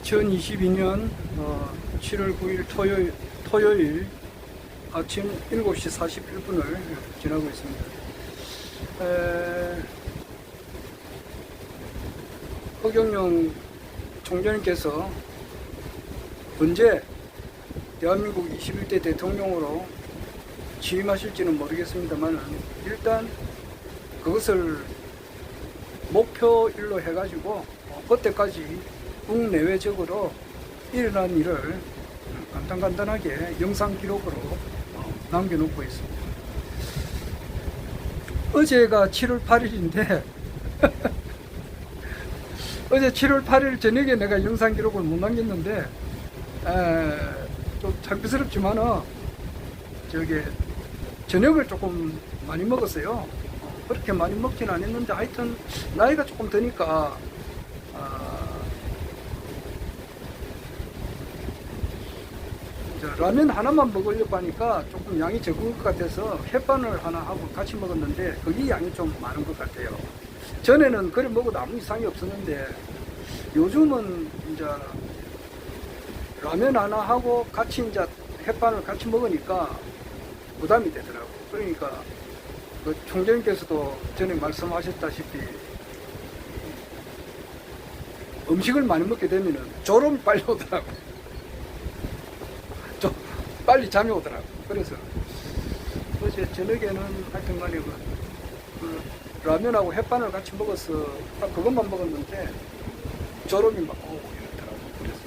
2022년 7월 9일 토요일 아침 7시 41분을 지나고 있습니다. 허경영 총재님께서 언제 대한민국 21대 대통령으로 취임하실지는 모르겠습니다만 일단 그것을 목표일로 해가지고 그때까지 국내외적으로 일어난 일을 간단하게 영상 기록으로 남겨놓고 있습니다. 어제가 7월 8일인데 어제 7월 8일 저녁에 내가 영상 기록을 못 남겼는데 좀 창피스럽지만은 저녁을 조금 많이 먹었어요. 그렇게 많이 먹진 않았는데 하여튼 나이가 조금 드니까 라면 하나만 먹으려고 하니까 조금 양이 적은 것 같아서 햇반을 하나 하고 같이 먹었는데 거기 양이 좀 많은 것 같아요. 전에는 그래 먹어도 아무 이상이 없었는데 요즘은 이제 라면 하나 하고 같이 이제 햇반을 같이 먹으니까 부담이 되더라고. 그러니까 그 총재님께서도 전에 말씀하셨다시피 음식을 많이 먹게 되면은 졸음이 빨리 오더라고. 좀 빨리 잠이 오더라고. 그래서 어제 저녁에는 하여튼 간에 그 라면하고 햇반을 같이 먹어서 딱 그것만 먹었는데 졸음이 막 오고 이렇더라고. 그래서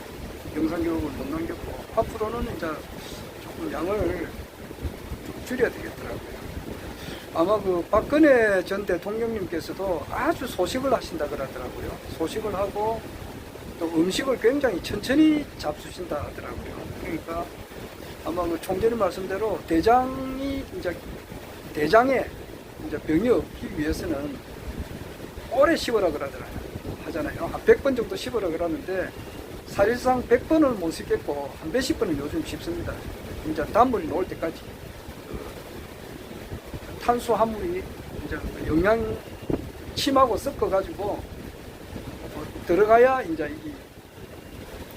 영상 기록을 못 남겼고 앞으로는 이제 조금 양을 좀 줄여야 되겠더라고요. 아마 그 박근혜 전 대통령님께서도 아주 소식을 하신다 그러더라고요. 소식을 하고 또 음식을 굉장히 천천히 잡수신다 하더라고요. 그러니까 아마 그 총재님 말씀대로 대장에 이제 병이 없기 위해서는 오래 씹으라 하잖아요. 한 100번 정도 씹으라 그러는데 사실상 100번을 못 씹겠고 한 몇십 번은 요즘 씹습니다. 이제 단물이 나올 때까지 탄수화물이 이제 영양 침하고 섞어가지고 들어가야 이제 이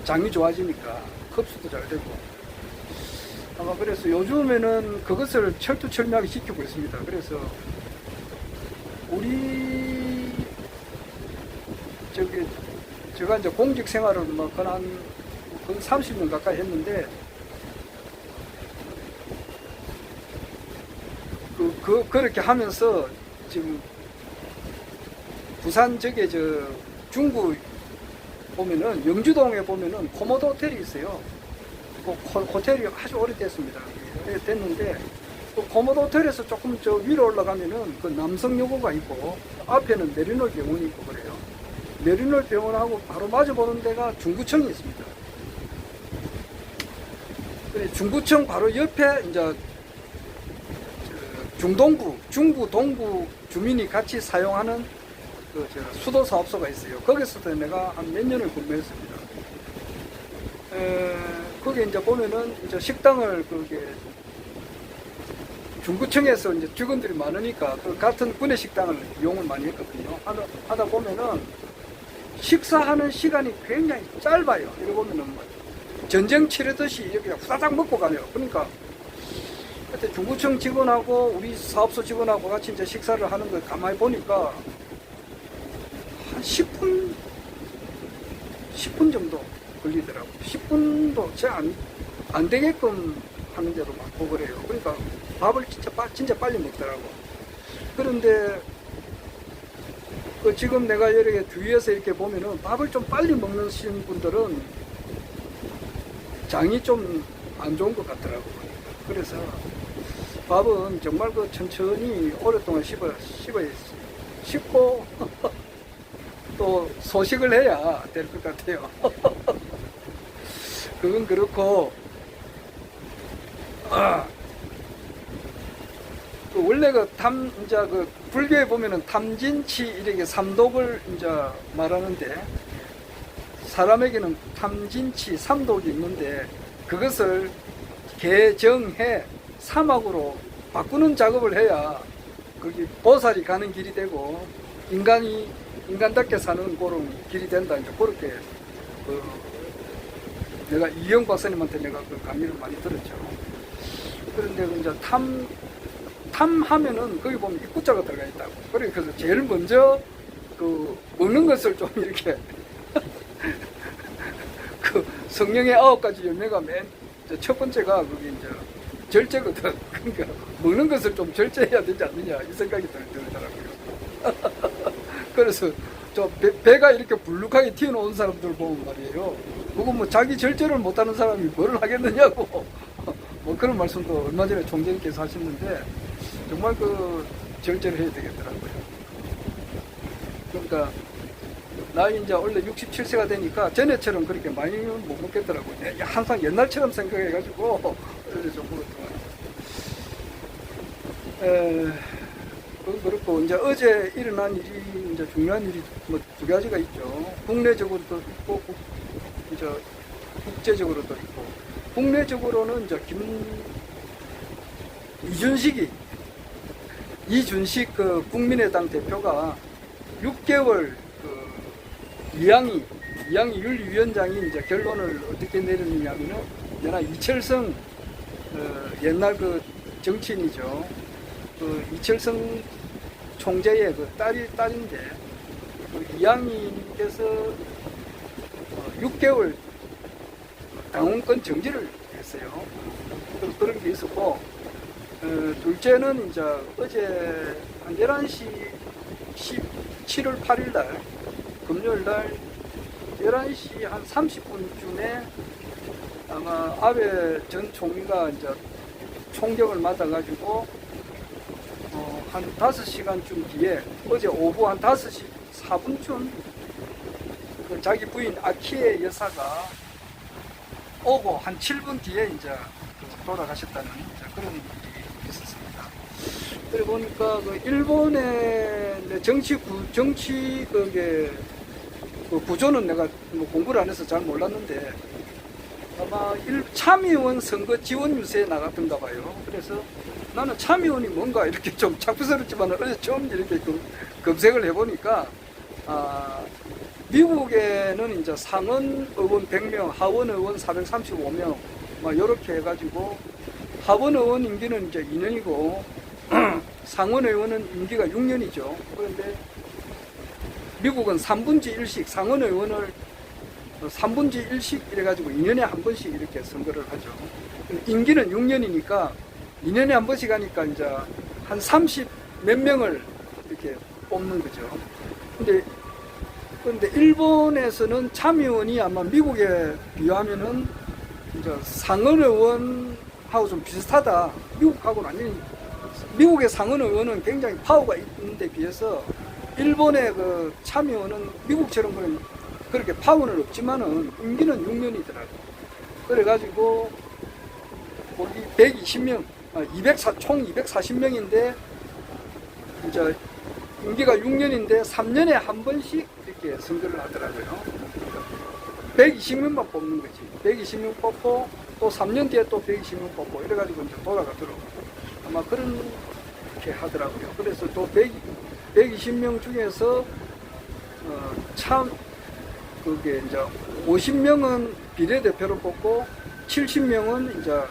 장이 좋아지니까 흡수도 잘 되고 아마 그래서 요즘에는 그것을 철두철미하게 지키고 있습니다. 그래서 우리 제가 이제 공직 생활을 뭐 거의 30년 가까이 했는데 그렇게 하면서 지금 부산 중구 보면은 영주동에 보면은 코모도 호텔이 있어요. 그 호텔이 아주 오래됐습니다. 됐는데 또 코모도 호텔에서 조금 저 위로 올라가면은 그 남성여고가 있고 앞에는 메리놀 병원이 있고 그래요. 메리놀 병원하고 바로 마주 보는 데가 중구청이 있습니다. 중구청 바로 옆에 이제 중구 동구 주민이 같이 사용하는 수도 사업소가 있어요. 거기서도 내가 한 몇 년을 근무했습니다. 거기 이제 보면은 이제 식당을 중구청에서 이제 직원들이 많으니까 그 같은 군내 식당을 이용을 많이 했거든요. 하다 보면은 식사하는 시간이 굉장히 짧아요. 이러고 보면은 전쟁 치르듯이 이렇게 후다닥 먹고 가요. 그러니까 그때 중구청 직원하고 우리 사업소 직원하고 같이 이제 식사를 하는 걸 가만히 보니까 한 10분 정도 걸리더라고. 10분도 채 안 되게끔 하는 대로 많고 그래요. 그러니까 밥을 진짜 빨리 먹더라고. 그런데 지금 내가 이렇게 주위에서 이렇게 보면은 밥을 좀 빨리 먹는 분들은 장이 좀 안 좋은 것 같더라고. 그래서 밥은 정말 천천히 오랫동안 씹고 또 소식을 해야 될 것 같아요. 그건 그렇고 원래 이제 불교에 보면은 탐진치 이렇게 삼독을 이제 말하는데 사람에게는 탐진치 삼독이 있는데 그것을 개정해 사막으로 바꾸는 작업을 해야 거기 보살이 가는 길이 되고 인간답게 사는 그런 길이 된다. 이제 그렇게 내가 이영 박사님한테 내가 그 강의를 많이 들었죠. 그런데 이제 탐하면은 거기 보면 입구자가 들어가 있다고. 그래서 제일 먼저 그 먹는 것을 좀 이렇게 그 성령의 9가지 열매가 맨 첫 번째가 거기 이제 절제거든. 그러니까 먹는 것을 좀 절제해야 되지 않느냐 이 생각이 들더라고요. 그래서 저 배가 이렇게 불룩하게 튀어나온 사람들 보면 말이에요. 그거 뭐 자기 절제를 못하는 사람이 뭐를 하겠느냐고 뭐 그런 말씀도 얼마 전에 총재님께서 하셨는데 정말 그 절제를 해야 되겠더라고요. 그러니까 나이 이제 원래 67세가 되니까 전에처럼 그렇게 많이는 못 먹겠더라고요. 항상 옛날처럼 생각해가지고 좀 그렇더라고요. 그건 그렇고 이제 어제 일어난 일이 이제 중요한 일이 뭐 두 가지가 있죠. 국내적으로도 있고 이제 국제적으로도 있고. 국내적으로는 이제 이준식 그 국민의당 대표가 6개월 그 이양희 윤리위원장이 이제 결론을 어떻게 내렸느냐면은 이철성 옛날 그 정치인이죠. 그 이철성 총재의 그 딸인데 그 이양희께서 6개월 당원권 정지를 했어요. 그런 게 있었고, 둘째는 이제 어제 한 11시 7월 8일 날 금요일 날 11시 한 30분쯤에 아마 아베 전 총리가 이제 총격을 맞아가지고 한 5시간쯤 뒤에 어제 오후 한 5시 4분쯤 그 자기 부인 아키에 여사가 오고 한 7분 뒤에 이제 돌아가셨다는 그런 일이 있었습니다. 그래 보니까 그 일본의 정치 그게 그 구조는 내가 뭐 공부를 안 해서 잘 몰랐는데 아마 참의원 선거 지원 유세에 나갔던가 봐요. 그래서 나는 참의원이 뭔가 이렇게 좀 작부스럽지만 어제 처음 이렇게 검색을 해보니까 미국에는 이제 상원 의원 100명, 하원 의원 435명, 막 이렇게 해가지고 하원 의원 임기는 이제 2년이고 상원 의원은 임기가 6년이죠. 그런데 미국은 3분지 1씩 상원 의원을 3분지 1씩 이래가지고 2년에 한 번씩 이렇게 선거를 하죠. 임기는 6년이니까 2년에 한 번씩 하니까 이제 한 30 몇 명을 이렇게 뽑는 거죠. 근데 일본에서는 참의원이 아마 미국에 비하면은 이제 상원의원하고 좀 비슷하다. 미국하고는 완전히 미국의 상원의원은 굉장히 파워가 있는데 비해서 일본의 그 참의원은 미국처럼 그렇게 파워는 없지만은 임기는 6년이더라고. 그래가지고 거기 120명, 총 240명인데 이제 임기가 6년인데 3년에 한 번씩 이렇게 선거를 하더라고요. 120명만 뽑는 거지. 120명 뽑고 또 3년 뒤에 또 120명 뽑고 이래가지고 이제 돌아가도록 아마 그렇게 하더라고요. 그래서 또 120명 중에서 그게 이제 50명은 비례대표로 뽑고 70명은 이제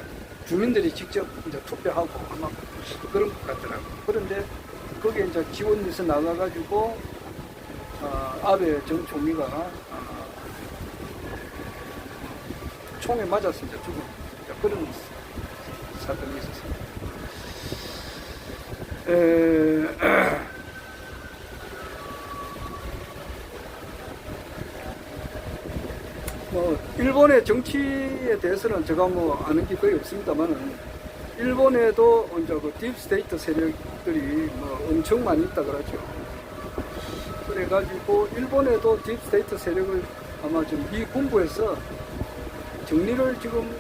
주민들이 직접 이제 투표하고 아마 그런 것 같더라고요. 그런데 거기에 이제 지원에서 나가가지고 아베 전 총리가 총에 맞아서 이제 죽은 그런 사건이 있었습니다. 뭐 일본의 정치에 대해서는 제가 뭐 아는 게 거의 없습니다만은 일본에도 이제 그 딥스테이트 세력들이 뭐 엄청 많이 있다 그러죠. 그래가지고 일본에도 딥스테이트 세력을 아마 좀 미 군부에서 정리를 지금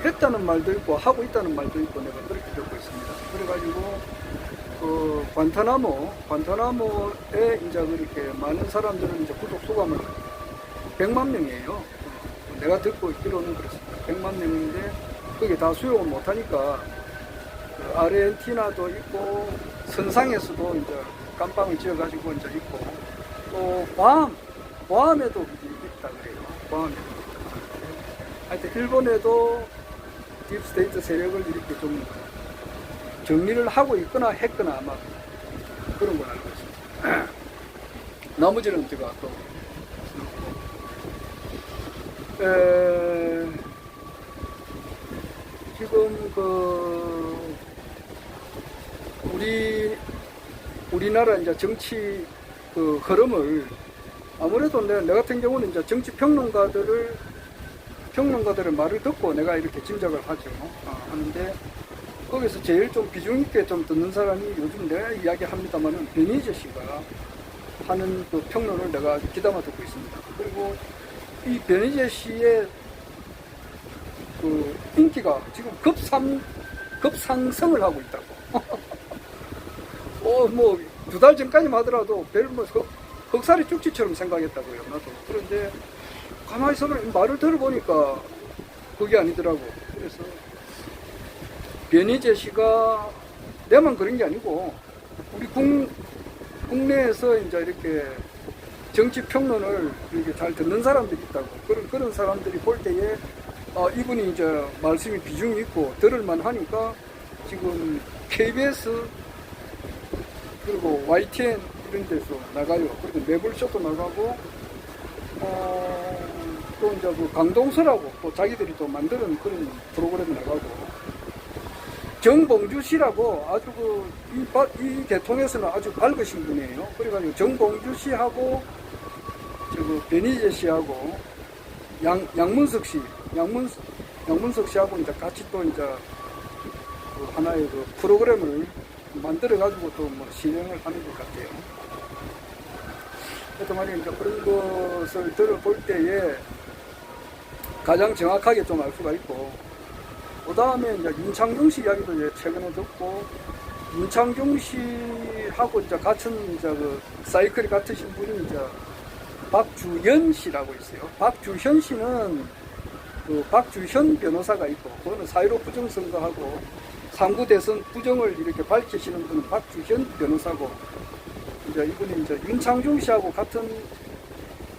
했다는 말도 있고 하고 있다는 말도 있고 내가 그렇게 듣고 있습니다. 그래가지고 그 관타나모에 이제 그렇게 많은 사람들은 이제 구독 수감을 100만 명이에요. 내가 듣고 있기로는 그렇습니다. 100만 명인데 그게 다 수용을 못하니까 그 아르헨티나도 있고 선상에서도 이제 감방을 지어가지고 이제 있고 또 괌에도 있다 그래요. 포함이. 하여튼 일본에도 딥스테이트 세력을 이렇게 좀 정리를 하고 있거나 했거나 아마 그런 걸 알고 있습니다. 나머지는 제가 또 지금 우리나라 이제 정치 그 흐름을 아무래도 내 같은 경우는 이제 정치 평론가들의 말을 듣고 내가 이렇게 짐작을 하죠. 하는데 거기서 제일 좀 비중 있게 좀 듣는 사람이 요즘 내가 이야기합니다만은 베니제 씨가 하는 그 평론을 내가 아주 귀담아 듣고 있습니다. 그리고 이 베니제 씨의 그 인기가 지금 급상승을 하고 있다고. 뭐 2달 전까지만 하더라도 별 뭐 흑살이 쭉지처럼 생각했다고요. 나도. 그런데 가만히 있어보면 말을 들어보니까 그게 아니더라고. 그래서 베니제 씨가 내만 그런 게 아니고 우리 국내에서 이제 이렇게 정치 평론을 이렇게 잘 듣는 사람들이 있다고. 그런 사람들이 볼 때에 이분이 이제 말씀이 비중이 있고 들을만 하니까 지금 KBS 그리고 YTN 이런 데서 나가요. 그리고 매불쇼도 나가고 또 이제 그 강동서라고 또 자기들이 또 만드는 그런 프로그램이 나가고 정봉주 씨라고 아주 이 대통령에서는 아주 밝으신 분이에요. 그래가지고 정봉주 씨하고 그 베니제 씨하고 양문석 씨하고 이제 같이 또 이제 그 하나의 그 프로그램을 만들어가지고 또 뭐 실행을 하는 것 같아요. 그래서 말이야, 이제 그런 것을 들어볼 때에 가장 정확하게 좀 알 수가 있고, 그 다음에 이제 윤창중 씨 이야기도 이제 최근에 듣고, 윤창중 씨하고 이제 같은 이제 그 사이클이 같으신 분이 이제 박주현 씨라고 있어요. 박주현 씨는 그 박주현 변호사가 있고, 그거는 4.15 부정선거하고 3구 대선 부정을 이렇게 밝히시는 분은 박주현 변호사고, 이제 이분이 이제 윤창중 씨하고 같은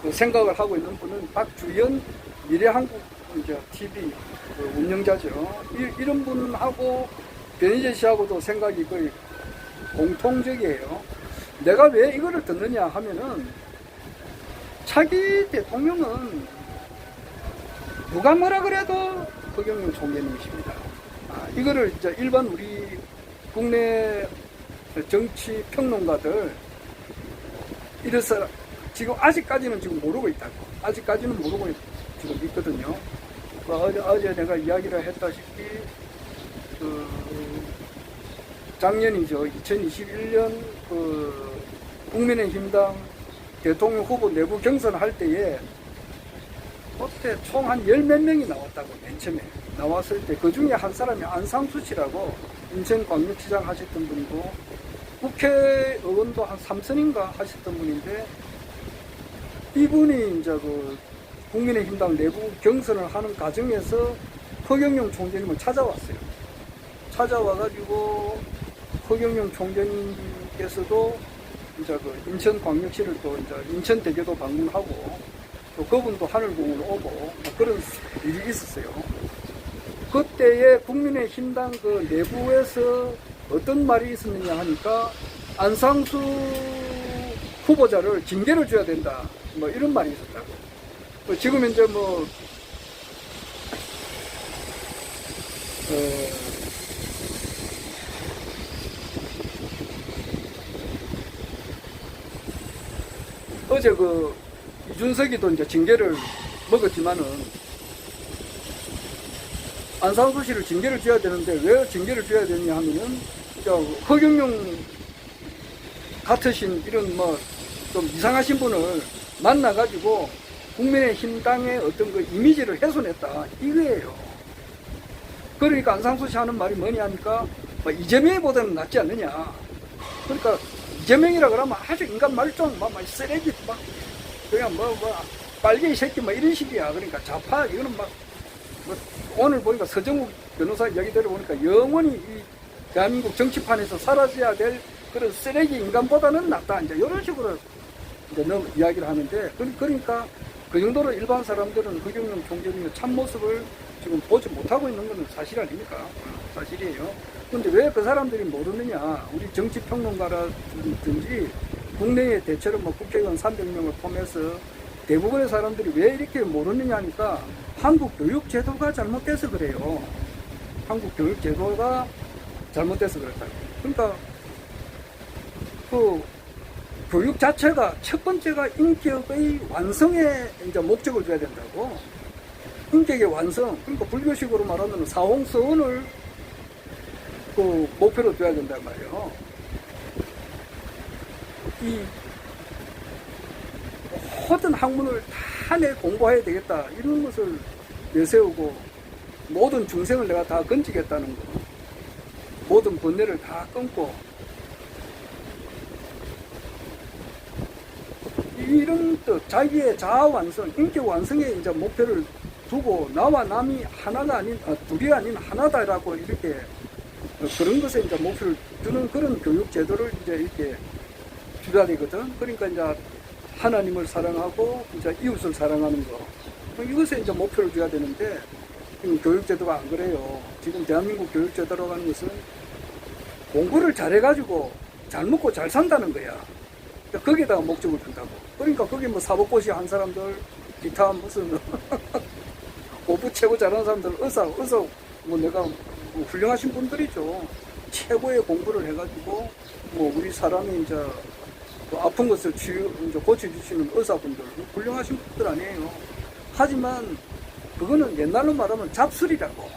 그 생각을 하고 있는 분은 박주현 미래한국 이제 TV 그 운영자죠. 이런 분하고 베니제 씨하고도 생각이 거의 공통적이에요. 내가 왜 이거를 듣느냐 하면은 차기 대통령은 누가 뭐라 그래도 허경영 총재님이십니다. 이거를 이제 일반 우리 국내 정치 평론가들 이래서 지금 아직까지는 지금 모르고 있다고. 아직까지는 모르고 지금 있거든요. 어제 내가 이야기를 했다시피 작년이죠. 2021년 국민의힘당 대통령 후보 내부 경선을 할 때에 그때 총 한 10몇 명이 나왔다고. 맨 처음에 나왔을 때 그 중에 한 사람이 안상수 씨라고 인천광역시장 하셨던 분이고 국회의원도 한 3선인가 하셨던 분인데, 이분이 이제 그 국민의힘당 내부 경선을 하는 과정에서 허경영 총재님을 찾아왔어요. 찾아와가지고 허경영 총재님께서도 이제 그 인천광역시를 또 이제 인천대교도 방문하고 또 그분도 하늘공을 오고 뭐 그런 일이 있었어요. 그때에 국민의힘당 그 내부에서 어떤 말이 있었느냐 하니까 안상수 후보자를 징계를 줘야 된다. 뭐 이런 말이 있었다고. 지금 이제 뭐 어제 그 이준석이도 이제 징계를 먹었지만은 안상수 씨를 징계를 줘야 되는데 왜 징계를 줘야 되냐 하면은 허경영 같으신 이런 뭐 좀 이상하신 분을 만나가지고 국민의힘당의 어떤 그 이미지를 훼손했다 이거예요. 그러니까 안상수 씨 하는 말이 뭐냐 하니까 뭐 이재명보다는 낫지 않느냐. 그러니까 이재명이라 그러면 아주 인간 말종 막 쓰레기 막 그냥 뭐 빨개 이 새끼 뭐 이런 식이야. 그러니까 좌파 이거는 막 뭐 오늘 보니까 서정욱 변호사 이야기 들어보니까 영원히 이 대한민국 정치판에서 사라져야 될 그런 쓰레기 인간보다는 낫다. 이제 이런 식으로 이제 이야기를 하는데, 그러니까 그 정도로 일반 사람들은 허경영 총재님의 참모습을 지금 보지 못하고 있는 것은 사실 아닙니까? 사실이에요. 근데 왜 그 사람들이 모르느냐? 우리 정치평론가라든지 국내에 대체로 뭐 국회의원 300명을 포함해서 대부분의 사람들이 왜 이렇게 모르느냐 하니까 한국 교육 제도가 잘못돼서 그래요. 한국 교육 제도가 잘못돼서 그렇다. 그러니까 그 교육 자체가 첫 번째가 인격의 완성에 이제 목적을 줘야 된다고. 인격의 완성. 그러니까 불교식으로 말하면 사홍서원을 그 목표로 둬야 된단 말이에요. 이 모든 학문을 다 내 공부해야 되겠다 이런 것을 내세우고 모든 중생을 내가 다 건지겠다는 거, 모든 번뇌를 다 끊고 이런 뜻, 자기의 자아 완성, 인격 완성에 이제 목표를 두고 나와 남이 하나가 아닌 둘이 아닌 하나다라고 이렇게 그런 것에 이제 목표를 두는 그런 교육 제도를 이제 이렇게 줘야 되거든. 그러니까 이제 하나님을 사랑하고 이제 이웃을 사랑하는 거. 이것에 이제 목표를 줘야 되는데 지금 교육 제도가 안 그래요. 지금 대한민국 교육 제도라고 하는 것은 공부를 잘해가지고 잘 먹고 잘 산다는 거야. 거기에다가 목적을 준다고. 그러니까 거기 뭐 사법고시 한 사람들, 기타 무슨 공부 최고 잘하는 사람들, 의사 뭐 내가 뭐 훌륭하신 분들이죠. 최고의 공부를 해가지고 뭐 우리 사람이 이제 또 아픈 것을 이제 고쳐주시는 의사분들 훌륭하신 분들 아니에요. 하지만 그거는 옛날로 말하면 잡술이라고.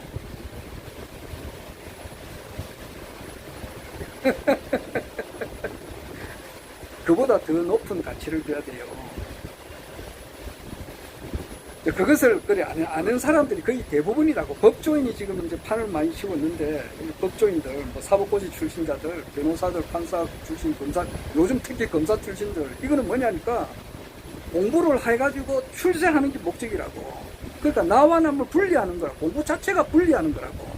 그보다 더 높은 가치를 줘야 돼요. 그것을 그래 아는 사람들이 거의 대부분이라고. 법조인이 지금 이제 판을 많이 치고 있는데 법조인들, 뭐 사법고시 출신자들, 변호사들, 판사 출신, 검사, 요즘 특히 검사 출신들 이거는 뭐냐니까 공부를 해가지고 출세하는 게 목적이라고. 그러니까 나와 남을 분리하는 거라. 공부 자체가 분리하는 거라고.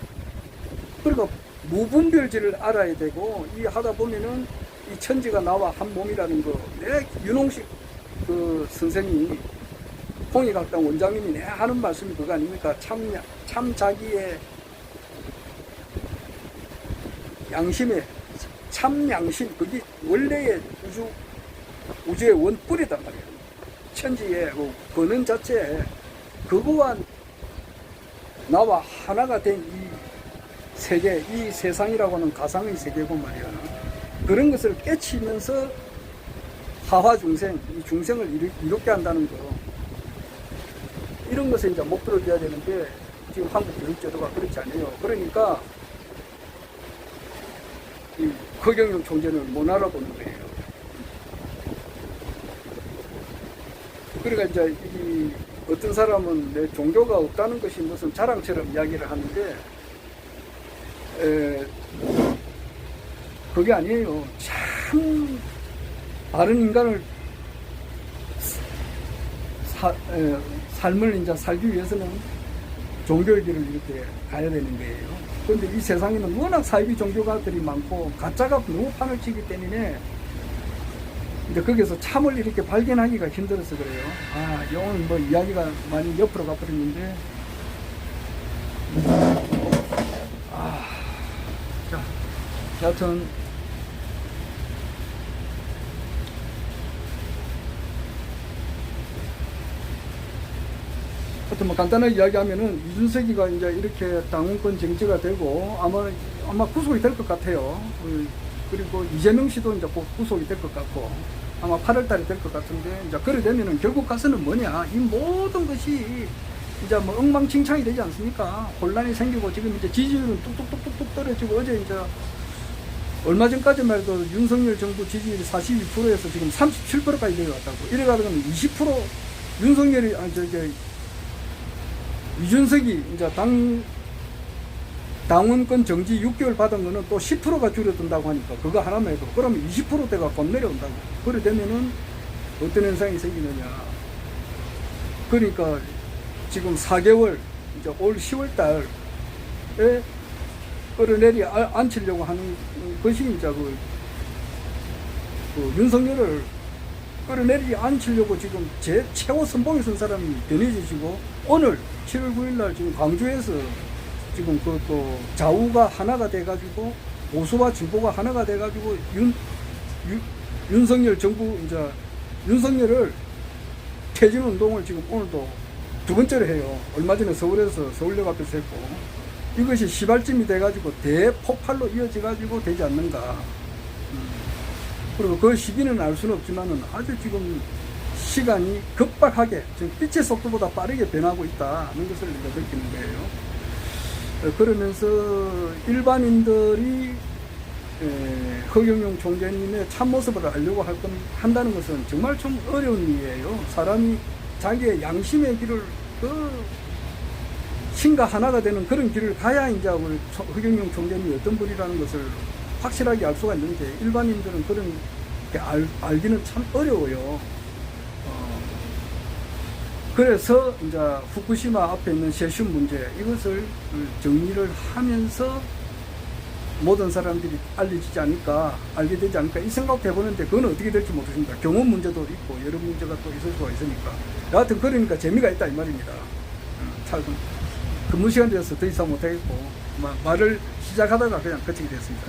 그러니까 무분별지를 알아야 되고 이 하다 보면은 이 천지가 나와 한 몸이라는 거. 내 윤홍식 그 선생이 홍익학당 원장님이 내 하는 말씀이 그거 아닙니까? 참 자기의 양심에 참 양심, 그게 원래의 우주의 원뿔이단 말이에요. 천지의 그 근원 자체에 그거와 나와 하나가 된 이 세계, 이 세상이라고 하는 가상의 세계고 말이야. 그런 것을 깨치면서 하화 중생, 이 중생을 이롭게 한다는 거. 이런 것에 이제 목표를 줘야 되는데 지금 한국 교육제도가 그렇지 않아요. 그러니까 이 허경영 총재는 못 알아보는 거예요. 그러니까 이제 이 어떤 사람은 내 종교가 없다는 것이 무슨 자랑처럼 이야기를 하는데 그게 아니에요. 참 바른 인간을 삶을 이제 살기 위해서는 종교의 길을 이렇게 가야 되는 거예요. 그런데 이 세상에는 워낙 사이비 종교가들이 많고 가짜가 너무 판을 치기 때문에 이제 거기서 참을 이렇게 발견하기가 힘들어서 그래요. 아, 오늘 뭐 이야기가 많이 옆으로 가버렸는데 자, 여하튼 뭐 간단하게 이야기하면은 이준석이가 이제 이렇게 당원권 정지가 되고 아마 구속이 될 것 같아요. 그리고 이재명 씨도 이제 곧 구속이 될 것 같고 아마 8월 달에 될 것 같은데 이제 그래 되면은 결국 가서는 뭐냐, 이 모든 것이 이제 뭐 엉망진창이 되지 않습니까? 혼란이 생기고 지금 이제 지지율은 뚝뚝뚝뚝 떨어지고 어제 이제 얼마 전까지만 해도 윤석열 정부 지지율이 42%에서 지금 37%까지 내려왔다고. 이래가지고는 20% 윤석열이 이준석이 이제 당원권 정지 6개월 받은 거는 또 10%가 줄어든다고 하니까 그거 하나만 해도 그러면 20%대가 곧 내려온다고. 그래 되면은 어떤 현상이 생기느냐. 그러니까 지금 4개월 이제 올 10월 달에 끌어내리 앉히려고 하는 것이 이제 그 윤석열을 끌어내리지 않으려고 지금 제 최고 선봉에 선 사람이 변해지시고, 오늘 7월 9일 날 지금 광주에서 지금 그또 좌우가 하나가 돼가지고 보수와 진보가 하나가 돼가지고 윤석열 정부 이제 윤석열을 퇴진 운동을 지금 오늘도 두 번째로 해요. 얼마 전에 서울에서 서울역 앞에서 했고, 이것이 시발점이 돼가지고 대폭발로 이어져가지고 되지 않는가. 그리고 그 시기는 알 수는 없지만은 아주 지금 시간이 급박하게 지금 빛의 속도보다 빠르게 변하고 있다는 것을 우리가 느끼는 거예요. 그러면서 일반인들이 허경영 총재님의 참모습을 알려고 한다는 것은 정말 좀 어려운 일이에요. 사람이 자기의 양심의 길을 신과 하나가 되는 그런 길을 가야 이제 우리 허경영 총재님이 어떤 분이라는 것을 확실하게 알 수가 있는데, 일반인들은 그런 게 알기는 참 어려워요. 그래서 이제 후쿠시마 앞에 있는 세슘 문제, 이것을 정리를 하면서 모든 사람들이 알게 되지 않을까 이 생각도 해보는데, 그건 어떻게 될지 모르겠습니다. 경험 문제도 있고 여러 문제가 또 있을 수가 있으니까. 여하튼 그러니까 재미가 있다 이 말입니다. 참 근무 시간 되어서 더 이상 못하겠고 말을 시작하다가 그냥 그치게 됐습니다.